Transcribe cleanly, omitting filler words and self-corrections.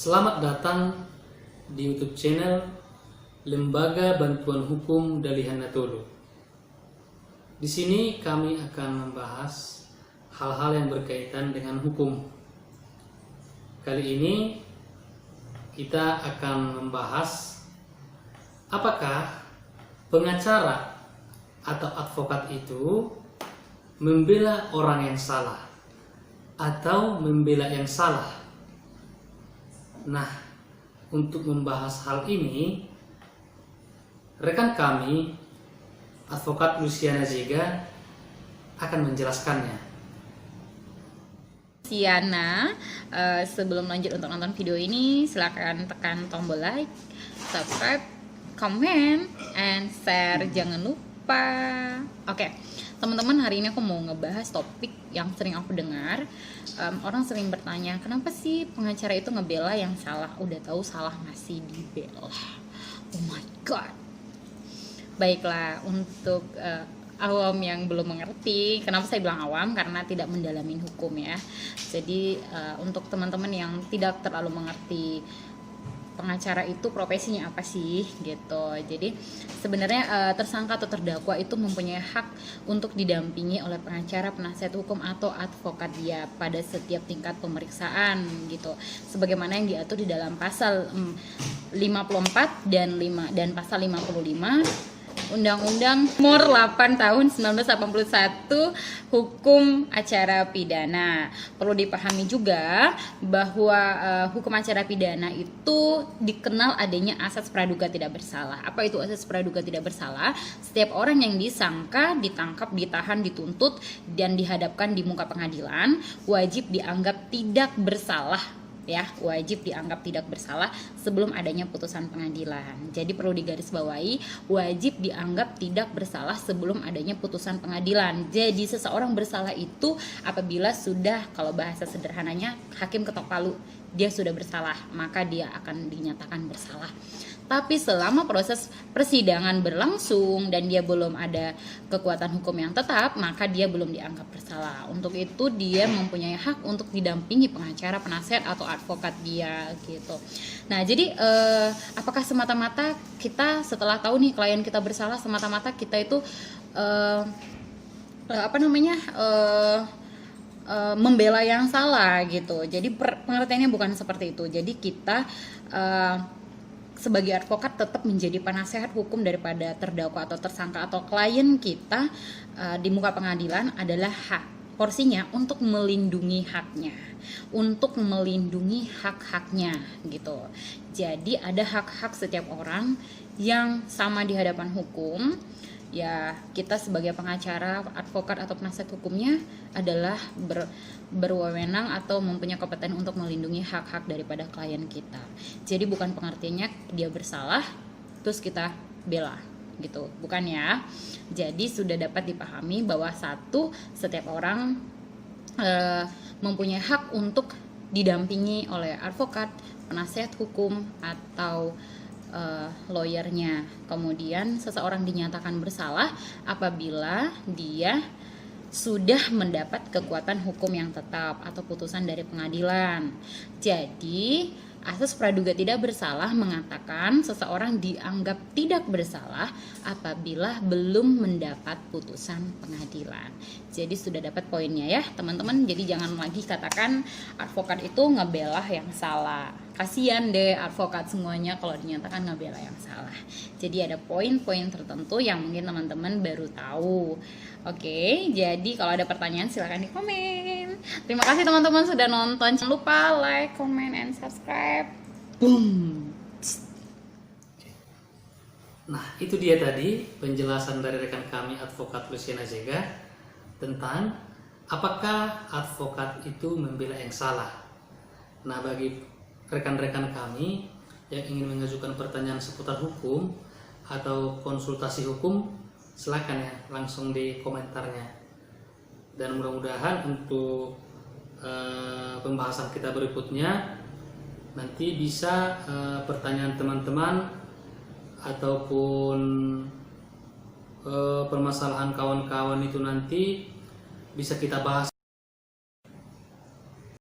Selamat datang di YouTube channel Lembaga Bantuan Hukum Dalihan Natolu. Di sini kami akan membahas hal-hal yang berkaitan dengan hukum. Kali ini kita akan membahas apakah pengacara atau advokat itu membela orang yang salah atau membela yang salah. Nah, untuk membahas hal ini, rekan kami, Advokat Luciana Zega, akan menjelaskannya. Luciana, sebelum lanjut untuk nonton video ini, silakan tekan tombol like, subscribe, comment, and share. Jangan lupa. Oke, teman-teman, hari ini aku mau ngebahas topik yang sering aku dengar. Orang sering bertanya, kenapa sih pengacara itu ngebela yang salah? Udah tahu salah masih dibela. Oh my god. Baiklah, untuk awam yang belum mengerti, kenapa saya bilang awam? Karena tidak mendalami hukum ya. Jadi untuk teman-teman yang tidak terlalu mengerti pengacara itu profesinya apa sih gitu. Jadi sebenarnya tersangka atau terdakwa itu mempunyai hak untuk didampingi oleh pengacara, penasihat hukum atau advokat dia pada setiap tingkat pemeriksaan gitu. Sebagaimana yang diatur di dalam pasal 54 dan pasal 55 Undang-Undang Nomor 8 Tahun 1981 Hukum Acara Pidana. Perlu dipahami juga bahwa hukum acara pidana itu dikenal adanya asas praduga tidak bersalah. Apa itu asas praduga tidak bersalah? Setiap orang yang disangka, ditangkap, ditahan, dituntut, dan dihadapkan di muka pengadilan wajib dianggap tidak bersalah. Ya, wajib dianggap tidak bersalah sebelum adanya putusan pengadilan. Jadi perlu digarisbawahi, wajib dianggap tidak bersalah sebelum adanya putusan pengadilan. Jadi seseorang bersalah itu apabila sudah, kalau bahasa sederhananya, hakim ketok palu, dia sudah bersalah, maka dia akan dinyatakan bersalah. Tapi selama proses persidangan berlangsung dan dia belum ada kekuatan hukum yang tetap, maka dia belum dianggap bersalah. Untuk itu dia mempunyai hak untuk didampingi pengacara, penasihat atau advokat dia gitu. Nah, jadi apakah semata-mata kita setelah tahu nih klien kita bersalah, semata-mata kita itu membela yang salah gitu. Jadi pengertiannya bukan seperti itu. Jadi kita sebagai advokat tetap menjadi penasehat hukum daripada terdakwa atau tersangka atau klien kita di muka pengadilan adalah hak porsinya untuk melindungi haknya, untuk melindungi hak-haknya gitu. Jadi ada hak-hak setiap orang yang sama di hadapan hukum. Ya, kita sebagai pengacara, advokat atau penasihat hukumnya adalah berwenang atau mempunyai kompetensi untuk melindungi hak-hak daripada klien kita. Jadi bukan pengertiannya dia bersalah terus kita bela gitu, bukan ya. Jadi sudah dapat dipahami bahwa setiap orang mempunyai hak untuk didampingi oleh advokat, penasihat hukum atau lawyernya. Kemudian seseorang dinyatakan bersalah apabila dia sudah mendapat kekuatan hukum yang tetap atau putusan dari pengadilan. Jadi asas praduga tidak bersalah mengatakan seseorang dianggap tidak bersalah apabila belum mendapat putusan pengadilan. Jadi sudah dapat poinnya ya teman-teman. Jadi jangan lagi katakan advokat itu ngebela yang salah. Kasian deh advokat semuanya kalau dinyatakan ngebela yang salah. Jadi ada poin-poin tertentu yang mungkin teman-teman baru tahu. Oke, jadi kalau ada pertanyaan silahkan di komen. Terima kasih teman-teman sudah nonton. Jangan lupa like, comment, and subscribe. Boom. Nah, itu dia tadi penjelasan dari rekan kami Advokat Luciana Zega tentang apakah advokat itu membela yang salah. Nah, bagi rekan-rekan kami yang ingin mengajukan pertanyaan seputar hukum atau konsultasi hukum, silakan ya langsung di komentarnya. Dan mudah-mudahan untuk pembahasan kita berikutnya nanti bisa pertanyaan teman-teman ataupun permasalahan kawan-kawan itu nanti bisa kita bahas.